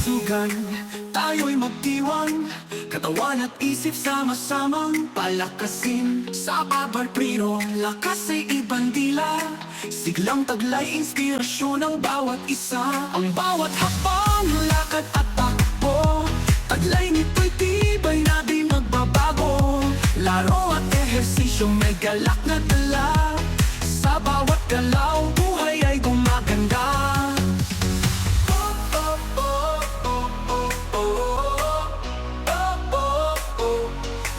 kalusugan, tayo'y magdiwang. Katawan at isip sama-samang palakasin. Sa pabarprino, lakas ay ibang dila. Siglang taglay, inspirasyon ang bawat isa. Ang bawat hakbang, lakad at takbo, taglay nito'y tibay na di magbabago. Laro at ehersisyo, may galak na dala. Sa bawat galaw, buhay ay gumaganda.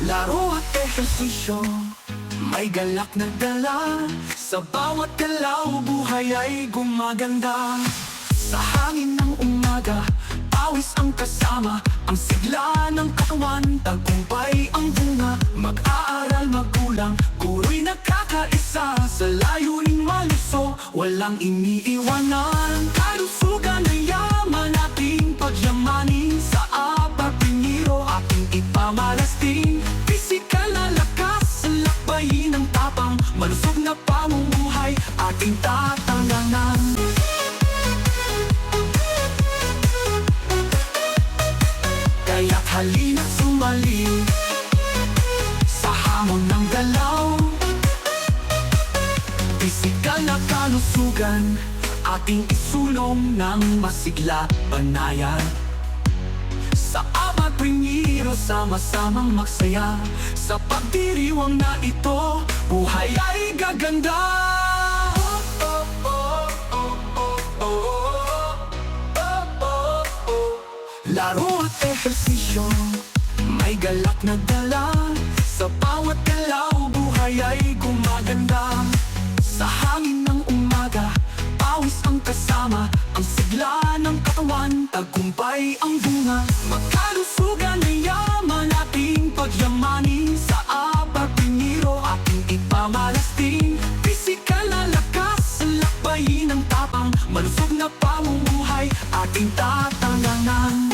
Laro at ehersisyo, may galak na dala. Sa bawat galaw, buhay ay gumaganda. Sa hangin ng umaga, pawis ang kasama. Ang sigla ng katawan, tagumpay ang bunga. Mag-aaral, magulang, guro'y nagkakaisa. Sa layuning maluso, walang iniiwanan. Kalusugan ay yaman, ating pagyamanin. Sa pabarprino, ating ipamalasting. Pisikal na lakas, lakbayin ang tapang. Malusog na pamumuhay, ating tatanganan. Kaya't halina't sumali sa hamon ng galaw. Pisikal na kalusugan, ating isulong ng masigla banayan. Sa pabarprino, sama-samang magsaya. Sa pagdiriwang na ito, buhay ay gaganda. Laro at ehersisyo, may galak na dala. Sa bawat galaw, buhay ay gumaganda. Sa hangin ng umaga, pawis ang kasama. Ang sigla ng katawan, tagumpay ang bunga. Magkalusugan ay yaman, ating pagyamanin. Sa pabarprino, ating ipamalasting. Pisikal na lakas, lakbayin ang tapang. Malusog na pamumuhay, ating tatanganan.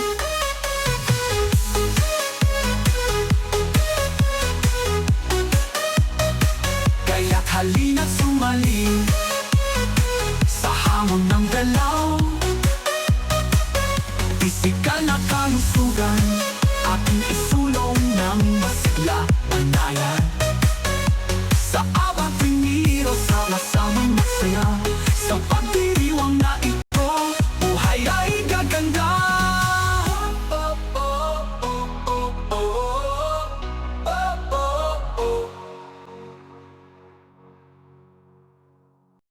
Kaya't halina't sumali sa hamon ng galaw. Pisikal na kalusugan, ating isulong ng masigla banayan. Sa pabarprino, sama-samang masaya.